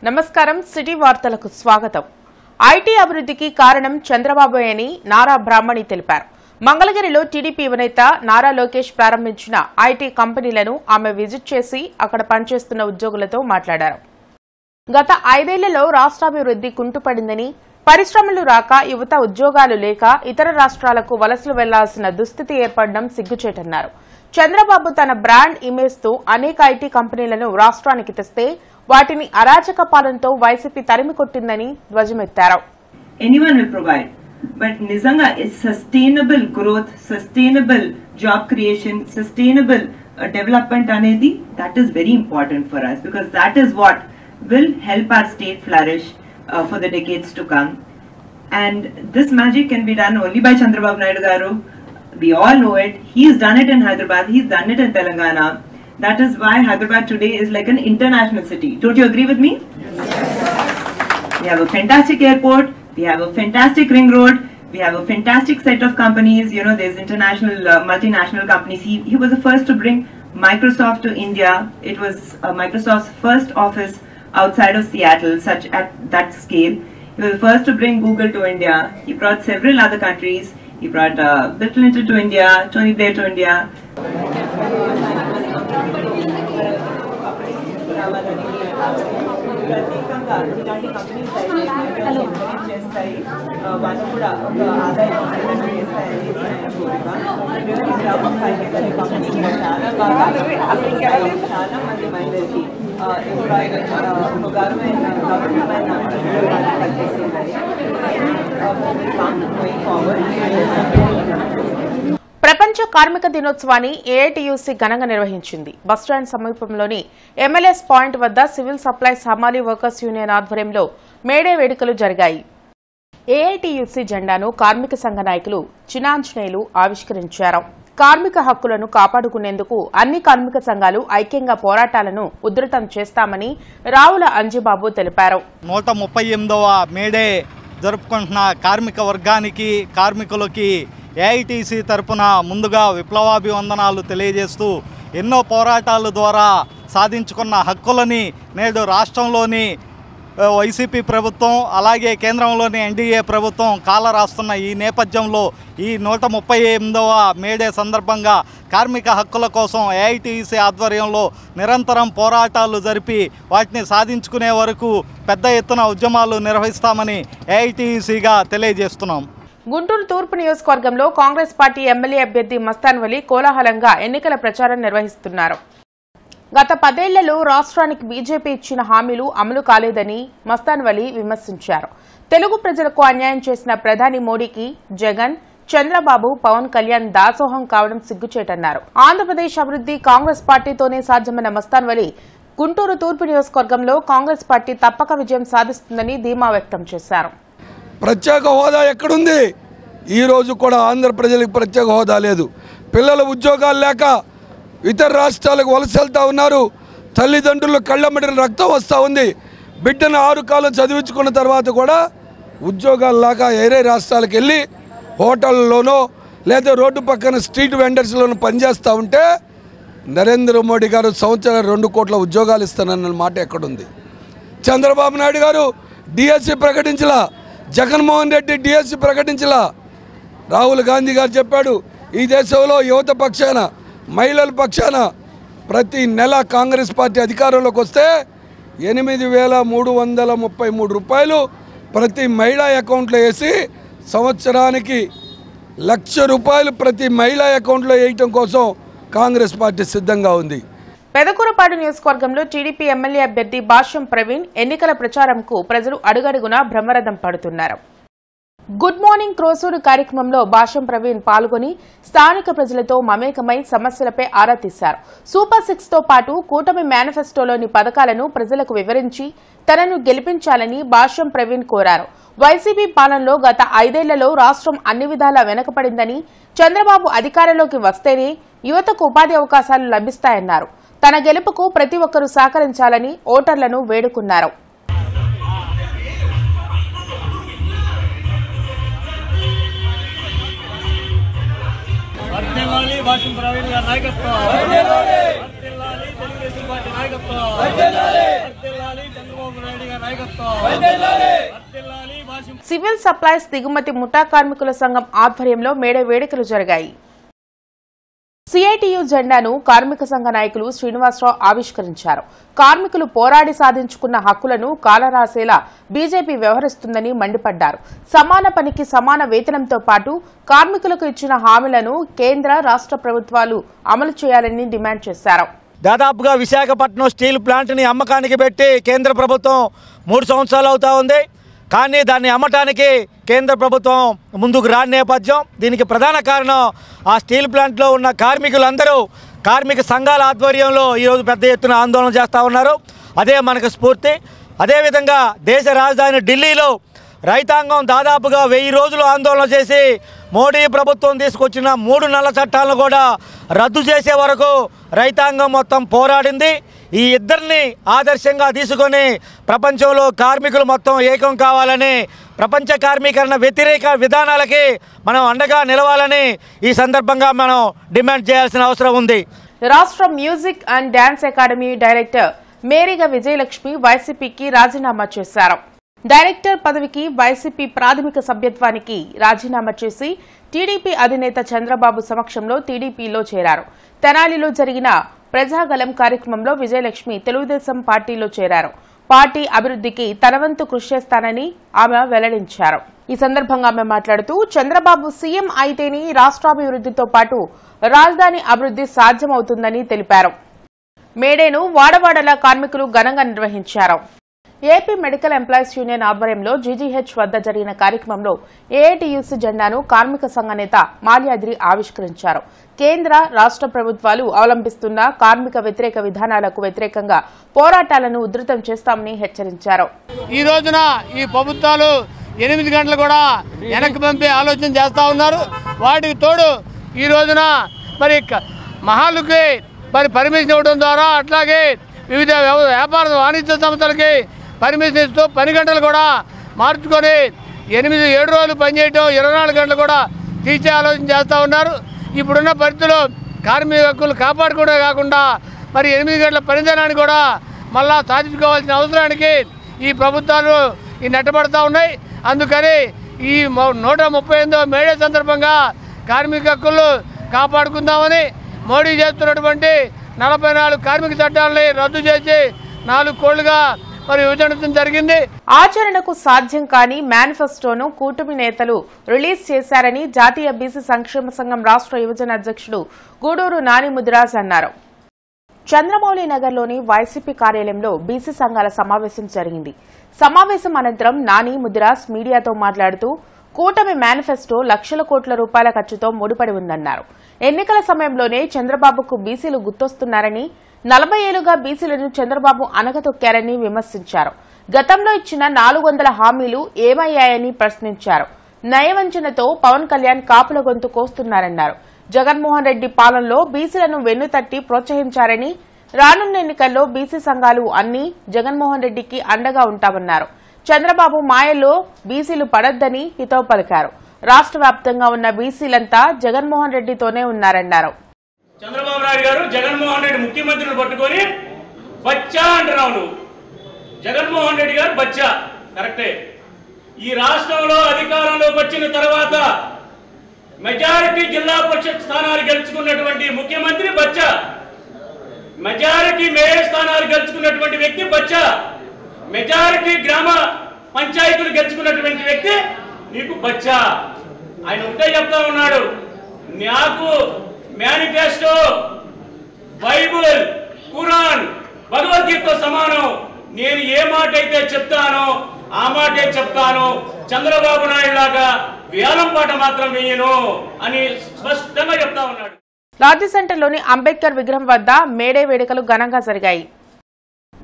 నమస్కారం సిటీ వార్తలకు స్వాగతం. ఐటీ అభివృద్ధికి కారణం చంద్రబాబు అని నారా బ్రాహ్మణి తెలిపారు. మంగళగిరిలో టీడీపీ యువనేత నారా లోకేష్ ప్రారంభించిన ఐటీ కంపెనీలను ఆమె విజిట్ చేసి అక్కడ పనిచేస్తున్న ఉద్యోగులతో మాట్లాడారు. గత 5 ఏళ్లలో రాష్ట్రాభివృద్ధి కుంటుపడిందని, పరిశ్రమలు రాక యువత ఉద్యోగాలు లేక ఇతర రాష్ట్రాలకు వలసలు వెళ్లాల్సిన దుస్థితి ఏర్పడడం సిగ్గుచేటన్నారు. చంద్రబాబు తన బ్రాండ్ ఇమేజ్ తో అనేక ఐటీ కంపెనీలను రాష్ట్రానికి తెస్తే వాటిని అరాచక పాలనతో వైసీపీ తరిమి కొట్టిందని ధ్వజమెత్తారు. Anyone will provide, but nizanga is sustainable growth, sustainable job creation, sustainable development anedi, that is very important for us because that is what will help our state flourish for the decades to come. And this magic can be done only by Chandrababu Naidu garu. We all know it. He's done it in Hyderabad, he's done it in Telangana. That is why Hyderabad today is like an international city. Don't you agree with me? We have a fantastic airport, we have a fantastic ring road, we have a fantastic set of companies. You know, there's international, multinational companies. He was the first to bring Microsoft to India. It was Microsoft's first office outside of Seattle, such at that scale. He was the first to bring Google to India. He brought several other countries. He brought Bill Clinton to India, Tony Blair to India. ప్రపంచ కార్మిక దినోత్సవాన్ని AITUC ఘనంగా నిర్వహించింది. Bus stand సమీపంలోని MLS point వద్ద civil supplies హమాలీ workers union ఆధ్వర్యంలో May Day వేడుకలు జరిగాయి. ఏఐటీయూసీ జెండాను కార్మిక సంఘ నాయకులు చినాంజనేయులు ఆవిష్కరించారు. కార్మిక హక్కులను కాపాడుకునేందుకు అన్ని కార్మిక సంఘాలు ఐక్యంగా పోరాటాలను ఉధృతం చేస్తామని రావుల అంజిబాబు తెలిపారు. 138వ మేడే జరుపుకుంటున్న కార్మిక వర్గానికి, కార్మికులకి ఏఐటీసీ తరపున ముందుగా విప్లవాభివందనాలు తెలియజేస్తూ ఎన్నో పోరాటాల ద్వారా సాధించుకున్న హక్కులని నేడు రాష్ట్రంలోని వైసీపీ ప్రభుత్వం అలాగే కేంద్రంలోని ఎన్డీఏ ప్రభుత్వం కాలరాస్తున్న ఈ నేపథ్యంలో ఈ 138వ మేడే సందర్భంగా కార్మిక హక్కుల కోసం ఏఐటీసీ ఆధ్వర్యంలో నిరంతరం పోరాటాలు జరిపి వాటిని సాధించుకునే వరకు పెద్ద ఎత్తున ఉద్యమాలు నిర్వహిస్తామని ఏఐటీసీగా తెలియజేస్తున్నాం. గుంటూరు తూర్పు నియోజకవర్గంలో కాంగ్రెస్ పార్టీ ఎమ్మెల్యే అభ్యర్థి మస్తాన్ వలి కోలాహలంగా ఎన్నికల ప్రచారం నిర్వహిస్తున్నారు. గత 10 ఏళ్లలో రాష్ట్రానికి బీజేపీ ఇచ్చిన హామీలు అమలు కాలేదని మస్తాన్ వలి విమర్శించారు. తెలుగు ప్రజలకు అన్యాయం చేసిన ప్రధాని మోడీకి జగన్, చంద్రబాబు, పవన్ కళ్యాణ్ దాసోహం కావడం సిగ్గుచేటన్నారు. ఆంధ్రప్రదేశ్ అభివృద్ధి కాంగ్రెస్ పార్టీతోనే సాధ్యమైన మస్తాన్ వలి గుంటూరు తూర్పు నియోజకవర్గంలో కాంగ్రెస్ పార్టీ తప్పక విజయం సాధిస్తుందని ధీమా వ్యక్తం చేశారు. ప్రత్యేక హోదా ఎక్కడుంది? ఈరోజు కూడా ఆంధ్ర ప్రజలకు ప్రత్యేక హోదా లేదు. పిల్లల ఉద్యోగాలు లేక ఇతర రాష్ట్రాలకు వలస వెళ్తూ ఉన్నారు. తల్లిదండ్రులు కళ్ళమ్మడిన రక్తం వస్తూ ఉంది. బిడ్డను 6 కాలం చదివించుకున్న తర్వాత కూడా ఉద్యోగాలు లేక వేరే రాష్ట్రాలకు వెళ్ళి హోటళ్ళలోనో లేదా రోడ్డు పక్కన స్ట్రీట్ వెండర్స్లోనూ పనిచేస్తూ ఉంటే నరేంద్ర మోడీ గారు సంవత్సరం 2 కోట్ల ఉద్యోగాలు ఇస్తానన్న మాట ఎక్కడుంది? చంద్రబాబు నాయుడు గారు డిఎస్సి ప్రకటించలా, జగన్మోహన్ రెడ్డి డిఎస్సి ప్రకటించలా. రాహుల్ గాంధీ గారు చెప్పాడు, ఈ దేశంలో యువత పక్షాన, మహిళల పక్షాన ప్రతి నెల కాంగ్రెస్ పార్టీ అధికారంలోకి వస్తే 8,333 రూపాయలు ప్రతి మహిళా అకౌంట్లో వేసి సంవత్సరానికి 1,00,000 రూపాయలు ప్రతి మహిళా అకౌంట్లో వేయటం కోసం కాంగ్రెస్ పార్టీ సిద్ధంగా ఉంది. పెదకూరపాడు నియోజకవర్గంలో టీడీపీ ఎమ్మెల్యే అభ్యర్థి భాష్యం ప్రవీణ్ ఎన్నికల ప్రచారంకు ప్రజలు అడుగడుగునా బ్రహ్మరథం పడుతున్నారు. గుడ్ మార్నింగ్ క్రోసూరు కార్యక్రమంలో భాష్యం ప్రవీణ్ పాల్గొని స్థానిక ప్రజలతో మమేకమై సమస్యలపై ఆరా తీశారు. సూపర్ 6 తో పాటు కూటమి మేనిఫెస్టోలోని పథకాలను ప్రజలకు వివరించి తనను గెలిపించాలని భాష్యం ప్రవీణ్ కోరారు. వైసీపీ పాలనలో గత 5 ఏళ్లలో రాష్ట్రం అన్ని విధాలా వెనకపడిందని, చంద్రబాబు అధికారంలోకి వస్తేనే యువతకు ఉపాధి అవకాశాలు లభిస్తాయన్నారు. తన గెలుపుకు ప్రతి ఒక్కరూ సహకరించాలని ఓటర్లను వేడుకున్నారు. సివిల్ సప్లైస్ దిగుమతి ముఠా కార్మికుల సంఘం ఆధ్వర్యంలో మేడే వేడుకలు జరిగాయి. సిఐటియు జెండాను కార్మిక సంఘ నాయకులు శ్రీనివాసరావు ఆవిష్కరించారు. కార్మికులు పోరాడి సాధించుకున్న హక్కులను కాలరాసేలా బీజేపీ వ్యవహరిస్తుందని మండిపడ్డారు. సమాన పనికి సమాన వేతనంతో పాటు కార్మికులకు ఇచ్చిన హామీలను కేంద్ర రాష్ట్ర ప్రభుత్వాలు అమలు చేయాలని డిమాండ్ చేశారు. దాదాపుగా విశాఖపట్నం స్టీల్ ప్లాంట్ని అమ్మకానికి పెట్టి కేంద్ర ప్రభుత్వం 3 సంవత్సరాలు అవుతా ఉంది. కానీ దాన్ని అమ్మటానికి కేంద్ర ప్రభుత్వం ముందుకు రాని నేపథ్యం. దీనికి ప్రధాన కారణం ఆ స్టీల్ ప్లాంట్లో ఉన్న కార్మికులందరూ కార్మిక సంఘాల ఆధ్వర్యంలో ఈరోజు పెద్ద ఎత్తున ఆందోళన చేస్తూ ఉన్నారు. అదే మనకు స్ఫూర్తి. అదేవిధంగా దేశ రాజధాని ఢిల్లీలో రైతాంగం దాదాపుగా 1000 రోజులు ఆందోళన చేసి మోడీ ప్రభుత్వం తీసుకొచ్చిన 3 నల్ల చట్టాలను కూడా రద్దు చేసే వరకు రైతాంగం మొత్తం పోరాడింది. ఈ ఇద్దరిని ఆదర్శంగా తీసుకొని ప్రపంచంలో కార్మికులు మొత్తం ఏకం కావాలని, ప్రపంచ కార్మికరణ వ్యతిరేక విధానాలకి మనం అండగా నిలవాలని ఈ సందర్భంగా మనం డిమాండ్ చేయాల్సిన అవసరం ఉంది. రాష్ట్ర music and dance academy director Meriga Vijayalakshmi వైసీపీకి రాజీనామా చేశారు. డైరెక్టర్ పదవికి వైసీపీ ప్రాథమిక సభ్యత్వానికి రాజీనామా చేసి టీడీపీ అధినేత చంద్రబాబు సమక్షంలో టీడీపీలో చేరారు. తెనాలిలో జరిగిన ప్రజాగలం కార్యక్రమంలో విజయలక్ష్మి తెలుగుదేశం పార్టీలో చేరారు. పార్టీ అభివృద్ధికి తన వంతు కృషి చేస్తానని ఆమె వెల్లడించారు. ఈ సందర్భంగా ఆమె మాట్లాడుతూ చంద్రబాబు సీఎం అయితేనే రాష్ట్రాభివృద్ధితో పాటు రాజధాని అభివృద్ధి సాధ్యమవుతుందని తెలిపారు. మేడేను వాడవాడలా కార్మికులు ఘనంగా నిర్వహించారు. ఏపీ మెడికల్ ఎంప్లాయీస్ యూనియన్ ఆధ్వర్యంలో జీజీహెచ్ వద్ద జరిగిన కార్యక్రమంలో ఏఐటీయూసీ జెండాను కార్మిక సంఘ నేత మాల్యాద్రి ఆవిష్కరించారు. కేంద్ర రాష్ట్ర ప్రభుత్వాలు అవలంబిస్తున్న కార్మిక వ్యతిరేక విధానాలకు వ్యతిరేకంగా పోరాటాలను ఉధృతం చేస్తామని హెచ్చరించారు. ఈ రోజున ఈ ప్రభుత్వాలు 8 గంటలు కూడా వెనక్కి పంపే ఆలోచన చేస్తూ ఉన్నారు. వాటికి తోడు ఈ రోజున మరి మహాలుకి మరి పర్మిషన్ ఇవ్వడం ద్వారా, అట్లాగే వివిధ వ్యాపార వాణిజ్య సంస్థలకి పర్మిషన్ ఇస్తూ 10 గంటలు కూడా మార్చుకొని 7 రోజులు పనిచేయటం, 24 గంటలు కూడా తీసే ఆలోచన చేస్తూ ఉన్నారు. ఇప్పుడున్న పరిస్థితుల్లో కార్మిక హక్కులు కాపాడుకోవడమే కాకుండా మరి 8 గంటల పనిదినాన్ని కూడా మళ్ళా సాధించుకోవాల్సిన అవసరానికి ఈ ప్రభుత్వాలు ఈ నెట్టబడుతూ ఉన్నాయి. అందుకని ఈ 138వ మేడే సందర్భంగా కార్మిక హక్కులు కాపాడుకుందామని మోడీ చేస్తున్నటువంటి 44 కార్మిక చట్టాలని రద్దు చేసి 4 కోళ్లుగా మరి విభజించడం జరిగింది. ఆచరణకు సాధ్యం కాని మేనిఫెస్టోను కూటమి నేతలు రిలీజ్ చేశారని జాతీయ బీసీ సంక్షేమ సంఘం రాష్ట్ర యువజన అధ్యక్షుడు గూడూరు నాని ముదిరాజ్ అన్నారు. చంద్రమౌళి నగర్లోని వైసీపీ కార్యాలయంలో బీసీ సంఘాల సమావేశం జరిగింది. సమావేశం అనంతరం నాని ముదిరాజ్ మీడియాతో మాట్లాడుతూ కూటమి మేనిఫెస్టో లక్షల కోట్ల రూపాయల ఖర్చుతో ముడిపడి ఉందన్నారు. ఎన్నికల సమయంలోనే చంద్రబాబుకు బీసీలు గుర్తొస్తున్నారని, 40 ఏళ్లుగా బీసీలను చంద్రబాబు అనగతొక్కారని విమర్శించారు. గతంలో ఇచ్చిన 400 హామీలు ఏమయ్యాయని ప్రశ్నించారు. నయవంచనతో పవన్ కళ్యాణ్ కాపుల గొంతు కోస్తున్నారన్నారు. జగన్మోహన్ రెడ్డి పాలనలో బీసీలను వెన్నుతట్టి ప్రోత్సహించారని, రానున్న ఎన్నికల్లో బీసీ సంఘాలు అన్ని జగన్మోహన్ రెడ్డికి అండగా ఉంటామన్నారు. చంద్రబాబు మాయల్లో బీసీలు పడొద్దని హితవు పలికారు. రాష్ట్ర వ్యాప్తంగా ఉన్న బీసీలంతా జగన్మోహన్ రెడ్డితోనే ఉన్నారన్నారు. చంద్రబాబు నాయుడు గారు జగన్మోహన్ రెడ్డి ముఖ్యమంత్రిని పట్టుకొని బచ్చా అంటున్నావు నువ్వు. జగన్మోహన్ రెడ్డి గారు బచ్చా కరెక్టే. ఈ రాష్ట్రంలో అధికారంలోకి వచ్చిన తర్వాత మెజారిటీ జిల్లా పరిషత్ స్థానాలు గెలుచుకున్నటువంటి ముఖ్యమంత్రి బచ్చా, మెజారిటీ మేయర్ స్థానాలు గెలుచుకున్నటువంటి వ్యక్తి బచ్చా, మెజారిటీ గ్రామ పంచాయతీలు గెలుచుకున్నటువంటి వ్యక్తి నీకు బచ్చా. ఆయన ఒకటే చెప్తా ఉన్నాడు, నాకు మేనిఫెస్టో బైబుల్ ఖురాన్ భగవద్గీతతో సమానం, నేను ఏ మాట అయితే చెప్తానో ఆ మాటే చెప్తాను, చంద్రబాబు నాయుడు లాగా వేలం పాట మాత్రం వేయను అని స్పష్టంగా చెప్తా ఉన్నాడు. లాడ్జి సెంటర్లోని అంబేద్కర్ విగ్రహం వద్ద మేడే వేడుకలు ఘనంగా జరిగాయి.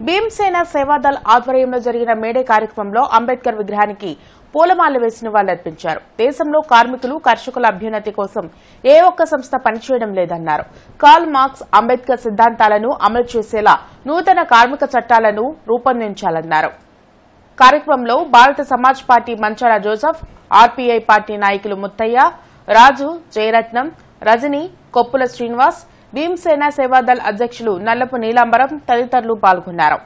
భీమసేన సేవాదళ్ ఆధ్వర్యంలో జరిగిన మేడే కార్యక్రమంలో అంబేద్కర్ విగ్రహానికి పూలమాల వేసిన వాళ్లర్పించారు. దేశంలో కార్మికులు, కర్షకుల అభ్యున్నతి కోసం ఏ ఒక్క సంస్థ పనిచేయడం లేదన్నారు. కార్ల్ మార్క్స్, అంబేద్కర్ సిద్ధాంతాలను అమలు చేసేలా నూతన కార్మిక చట్టాలను రూపొందించాలన్నారు. కార్యక్రమంలో భారత సమాజ్ పార్టీ మంచాల జోసెఫ్, ఆర్పీఐ పార్టీ నాయకులు ముత్తయ్య, రాజు, జయరత్నం, రజని, కొప్పుల శ్రీనివాస్, భీమసేన సేవాదళ్ అధ్యక్షులు నల్లపు నీలాంబరం తదితరులు పాల్గొన్నారు.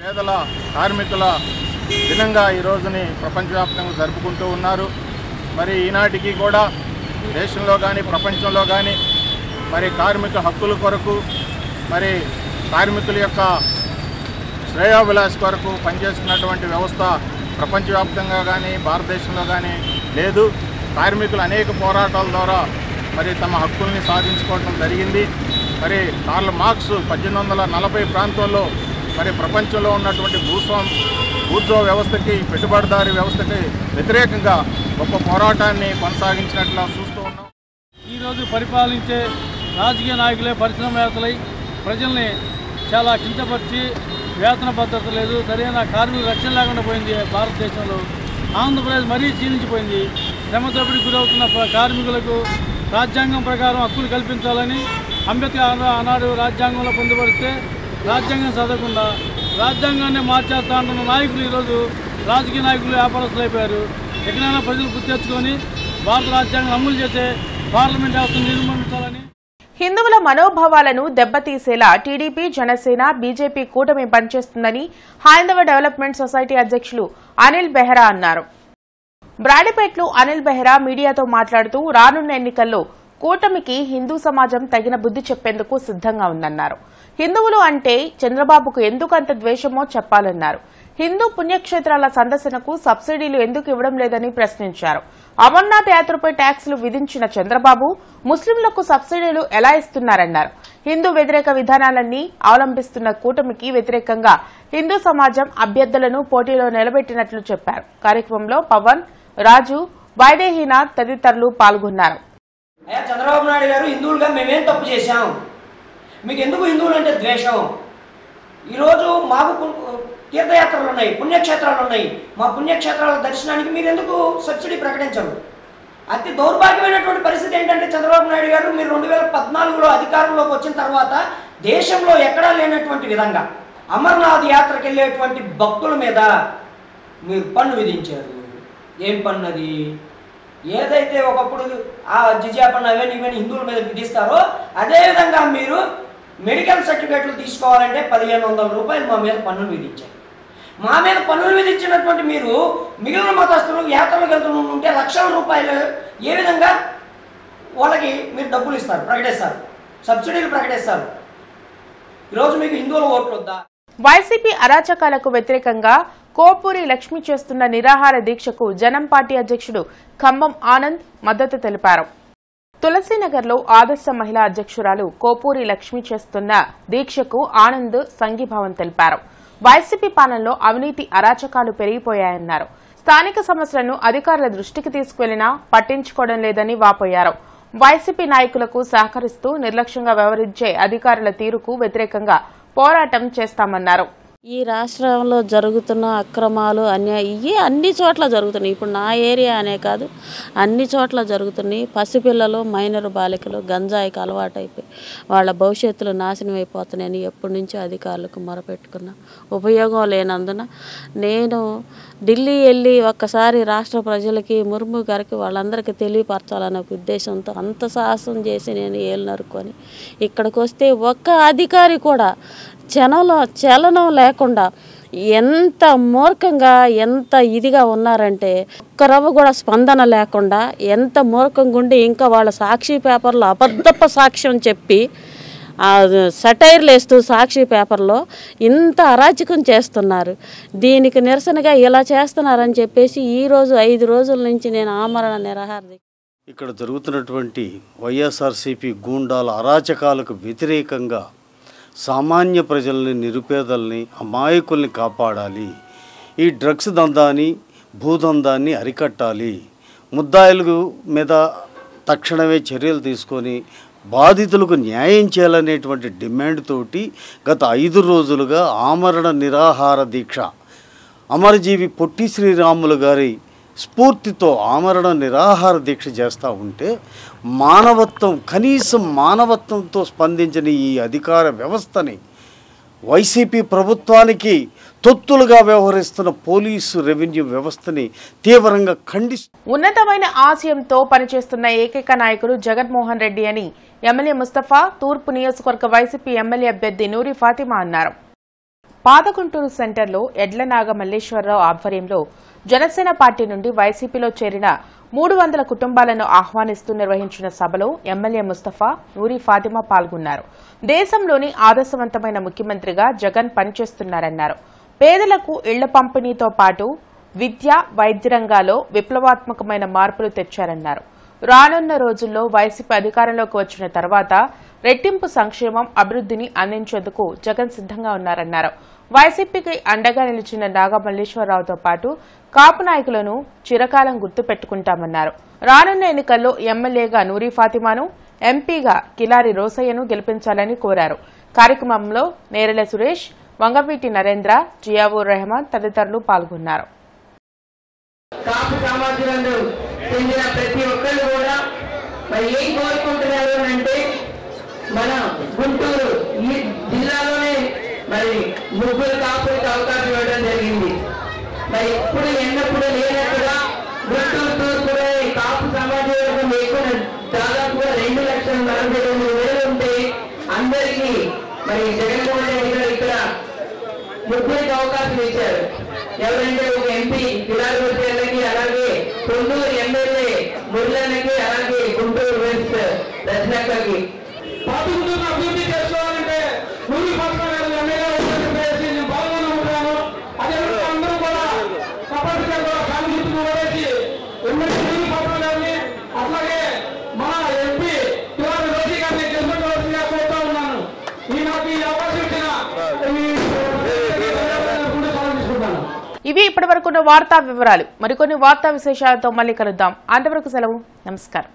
పేదల కార్మికుల దినంగా ఈ రోజుని ప్రపంచవ్యాప్తంగా జరుపుకుంటూ ఉన్నారు. మరి ఈనాటికి కూడా దేశంలో కానీ ప్రపంచంలో కానీ మరి కార్మిక హక్కుల కొరకు మరి కార్మికుల యొక్క శ్రేయోభిలాష కొరకు పనిచేస్తున్నటువంటి వ్యవస్థ ప్రపంచవ్యాప్తంగా కానీ భారతదేశంలో కానీ లేదు. కార్మికులు అనేక పోరాటాల ద్వారా మరి తమ హక్కుల్ని సాధించుకోవడం జరిగింది. మరి కార్ల్ మార్క్స్ 1840 ప్రాంతంలో మరి ప్రపంచంలో ఉన్నటువంటి భూస్వామ్య వ్యవస్థకి పెట్టుబడిదారీ వ్యవస్థకి వ్యతిరేకంగా గొప్ప పోరాటాన్ని కొనసాగించినట్లు చూస్తూ ఉన్నాం. ఈరోజు పరిపాలించే రాజకీయ నాయకులే పరిశ్రమవేత్తలై ప్రజల్ని చాలా కించపరిచి వేతన భద్రత లేదు, సరైన కార్మిక రక్షణ లేకుండా పోయింది. భారతదేశంలో ఆంధ్రప్రదేశ్ మరీ క్షీణించిపోయింది. శ్రమ దోపిడీకి గురవుతున్న కార్మికులకు రాజ్యాంగం ప్రకారం హక్కులు కల్పించాలని అంబేద్కర్ ఆనాడు రాజ్యాంగంలో పొందుపరిస్తే రాజ్యాంగం చదవకుండా రాజ్యాంగాన్ని మార్చేస్తా అంటున్న నాయకులు ఈరోజు రాజకీయ నాయకులు వ్యాపారస్తులు అయిపోయారు. ఎక్కడైనా ప్రజలు గుర్తు తెచ్చుకొని భారత రాజ్యాంగం అమలు చేసే పార్లమెంట్ వ్యవస్థను నిర్మించాలని. హిందువుల మనోభావాలను దెబ్బతీసేలా టీడీపీ, జనసేన, బీజేపీ కూటమి పనిచేస్తుందని హైందవ డెవలప్మెంట్ సొసైటీ అధ్యక్షులు అనిల్ బెహ్రా అన్నారు. బ్రాడీపేటలో అనిల్ బెహ్రా మీడియాతో మాట్లాడుతూ రానున్న ఎన్నికల్లో కూటమికి హిందూ సమాజం తగిన బుద్ధి చెప్పేందుకు సిద్దంగా ఉందన్నారు. హిందువులు అంటే చంద్రబాబుకు ఎందుకంత ద్వేషమో చెప్పాలన్నారు. హిందూ పుణ్యక్షేత్రాల సందర్శనకు సబ్సిడీలు ఎందుకు ఇవ్వడం లేదని ప్రశ్నించారు. అమర్నాథ్ యాత్రపై ట్యాక్సులు విధించిన చంద్రబాబు ముస్లింలకు సబ్సిడీలు ఎలా ఇస్తున్నారన్నారు. హిందూ వ్యతిరేక విధానాలన్నీ అవలంబిస్తున్న కూటమికి వ్యతిరేకంగా హిందూ సమాజం అభ్యర్థులను పోటీలో నిలబెట్టినట్లు చెప్పారు. కార్యక్రమంలో పవన్, రాజు, వైదేహీనాథ్ తదితరులు పాల్గొన్నారు. అయ్యా చంద్రబాబు నాయుడు గారు, హిందువులుగా మేమేం తప్పు చేశాం? మీకు ఎందుకు హిందువులు అంటే ద్వేషం? ఈరోజు మాకు తీర్థయాత్రలు ఉన్నాయి, పుణ్యక్షేత్రాలు ఉన్నాయి. మా పుణ్యక్షేత్రాల దర్శనానికి మీరు ఎందుకు సబ్సిడీ ప్రకటించరు? అతి దౌర్భాగ్యమైనటువంటి పరిస్థితి ఏంటంటే చంద్రబాబు నాయుడు గారు, మీరు 2014లో అధికారంలోకి వచ్చిన తర్వాత దేశంలో ఎక్కడా లేనటువంటి విధంగా అమర్నాథ్ యాత్రకు వెళ్ళేటువంటి భక్తుల మీద మీరు పన్ను విధించారు. ఏం పన్ను అది? ఏదైతే ఒకప్పుడు ఆ జిజియా పన్ను అవన్నీ ఇవన్నీ హిందువుల మీద విధిస్తారో అదేవిధంగా మీరు మెడికల్ సర్టిఫికేట్లు తీసుకోవాలంటే 1500 రూపాయలు మా మీద పన్నులు విధించారు. మా మీద పన్నులు విధించినటువంటి మీరు మిగిలిన మతస్థులు యాత్రలకు వెళ్తుంటే లక్షల రూపాయలు ఏ విధంగా వాళ్ళకి మీరు డబ్బులు ఇస్తారు, ప్రకటిస్తారు, సబ్సిడీలు ప్రకటిస్తారు. ఈరోజు మీకు హిందువుల ఓట్లు వద్దా? వైసీపీ అరాచకాలకు వ్యతిరేకంగా కోపూరి లక్ష్మి చేస్తున్న నిరాహార దీక్షకు జనం పార్టీ అధ్యక్షుడు ఖమ్మం ఆనంద్ మద్దతు తెలిపారు. తులసీనగర్లో ఆదర్శ మహిళా అధ్యక్షురాలు కోపూరి లక్ష్మి చేస్తున్న దీక్షకు ఆనంద్ సంఘీభావం తెలిపారు. వైసీపీ పాలనలో అవినీతి అరాచకాలు పెరిగిపోయాయన్నారు. స్థానిక సమస్యలను అధికారుల దృష్టికి తీసుకువెళ్లినా పట్టించుకోవడం లేదని వాపోయారు. వైసీపీ నాయకులకు సహకరిస్తూ నిర్లక్ష్యంగా వ్యవహరించే అధికారుల తీరుకు వ్యతిరేకంగా పోరాటం చేస్తామన్నారు. ఈ రాష్ట్రంలో జరుగుతున్న అక్రమాలు ఇవి అన్ని చోట్ల జరుగుతున్నాయి. ఇప్పుడు నా ఏరియా అనే కాదు, అన్ని చోట్ల జరుగుతున్నాయి. పసిపిల్లలు, మైనర్ బాలికలు గంజాయికి అలవాటైపోయి వాళ్ళ భవిష్యత్తులు నాశనం అయిపోతున్నాయని ఎప్పటి నుంచో అధికారులకు మొరపెట్టుకున్నా. ఉపయోగం లేనందున నేను ఢిల్లీ వెళ్ళి ఒక్కసారి రాష్ట్ర ప్రజలకి, ముర్ము గారికి వాళ్ళందరికీ తెలియపరచాలనే ఉద్దేశంతో అంత సాహసం చేసి నేను ఏళ్ళు నరుక్కొని ఇక్కడికి వస్తే ఒక్క అధికారి కూడా చలనం లేకుండా ఎంత మూర్ఖంగా ఎంత ఇదిగా ఉన్నారంటే ఒక్క రవ్వ కూడా స్పందన లేకుండా ఎంత మూర్ఖంగా ఉండి ఇంకా వాళ్ళ సాక్షి పేపర్లో అబద్ధపు సాక్ష్యం చెప్పి సటైర్లు వేస్తూ సాక్షి పేపర్లో ఇంత అరాచకం చేస్తున్నారు. దీనికి నిరసనగా ఇలా చేస్తున్నారని చెప్పేసి ఈరోజు 5 రోజుల నుంచి నేను ఆమరణ నిరాహార ఇక్కడ జరుగుతున్నటువంటి వైఎస్ఆర్సీపీ గూండాల అరాచకాలకు వ్యతిరేకంగా సామాన్య ప్రజల్ని, నిరుపేదల్ని, అమాయకుల్ని కాపాడాలి. ఈ డ్రగ్స్ దందాన్ని, భూదందాన్ని అరికట్టాలి. ముద్దాయిల మీద తక్షణమే చర్యలు తీసుకొని బాధితులకు న్యాయం చేయాలనేటువంటి డిమాండ్ తోటి గత 5 రోజులుగా ఆమరణ నిరాహార దీక్ష అమరజీవి పొట్టి శ్రీరాములు గారి స్ఫూర్తితో ఆమరణ నిరాహార దీక్ష చేస్తూ ఉంటే మానవత్వం, కనీసం మానవత్వంతో స్పందించిన ఈ అధికార వ్యవస్థని, వైసీపీ ప్రభుత్వానికి తొత్తులుగా వ్యవహరిస్తున్న పోలీసు రెవెన్యూ వ్యవస్థని తీవ్రంగా ఖండిస్తూ ఉన్నతమైన ఆశయంతో పనిచేస్తున్న ఏకైక నాయకుడు జగన్మోహన్ రెడ్డి అని ఎమ్మెల్యే ముస్తఫా, తూర్పు నియోజకవర్గ వైసీపీ ఎమ్మెల్యే అభ్యర్థి నూరి ఫాతిమా అన్నారు. పాదగుంటూరు సెంటర్లో ఎడ్ల నాగ మల్లేశ్వరరావు ఆధ్వర్యంలో జనసేన పార్టీ నుండి వైసీపీలో చేరిన 300 కుటుంబాలను ఆహ్వానిస్తూ నిర్వహించిన సభలో ఎమ్మెల్యే ముస్తఫా, నూరి ఫాతిమా పాల్గొన్నారు. దేశంలోని ఆదర్శవంతమైన ముఖ్యమంత్రిగా జగన్ పనిచేస్తున్నారన్నారు. పేదలకు ఇళ్ల పంపిణీతో పాటు విద్య, వైద్య రంగాల్లో విప్లవాత్మకమైన మార్పులు తెచ్చారన్నారు. రానున్న రోజుల్లో వైసీపీ అధికారంలోకి వచ్చిన తర్వాత రెట్టింపు సంక్షేమం, అభివృద్ధిని అందించేందుకు జగన్ సిద్ధంగా ఉన్నారన్నారు. వైసీపీకి అండగా నిలిచిన నాగ మల్లేశ్వరరావుతో పాటు కాపు నాయకులను చిరకాలం గుర్తుపెట్టుకుంటామన్నారు. రానున్న ఎన్నికల్లో ఎమ్మెల్యేగా నూరి ఫాతిమాను, ఎంపీగా కిలారి రోసయ్యను గెలిపించాలని కోరారు. కార్యక్రమంలో నేరెల సురేష్, వంగవీటి నరేంద్ర, జియావుర్ రెహమాన్ తదితరులు పాల్గొన్నారు. కాపు సమాజంలో చెందిన ప్రతి ఒక్కరు కూడా మరి ఏం కోరుకుంటున్నారు అంటే మన గుంటూరు ఈ జిల్లాలోనే మరి ముగ్గురు కాపులకు అవకాశం ఇవ్వడం జరిగింది. మరి ఇప్పుడు ఎన్నప్పుడు లేనట్టుగా గుంటూరు తూర్పులో కాపు సమాజ వర్గం ఎక్కువ దాదాపుగా 2,49,000 ఉంటే అందరికీ మరి జగన్మోహన్ రెడ్డి గారు ఇక్కడ ముగ్గురికి అవకాశం ఇచ్చారు. ఎవరంటే ఒక ఎంపీ కిలారి రోసయ్యకి, అలాగే కొల్లూరు ఎమ్మెల్యే మురళన్నకి, అలాగే గుంటూరు వెస్ట్ రచనక్కకి. పాదగుంటూరును అభివృద్ధి చేసుకోవాలంటే నూరి ఫాతిమా గారు ఎమ్మెల్యే నేను పాల్గొనుకుంటున్నాను. అదేవిధంగా అందరూ కూడా తప్పనిసరిగా కూడా ఫ్యామిలీ గుర్తుకు ఓడేసి ఎమ్మెల్యే నూరి ఫాతిమా గారిని, అట్లాగే మా ఎంపీ కిలారి రోసయ్య గారిని గెలుచుకోవాల్సిందిగా కోరుతా ఉన్నాను. నాకు ఈ అవకాశం ఇచ్చిన ఇవి ఇప్పటివరకున్న వార్తా వివరాలు. మరికొన్ని వార్తా విశేషాలతో మళ్ళీ కలుద్దాం. అంతవరకు సెలవు. నమస్కారం.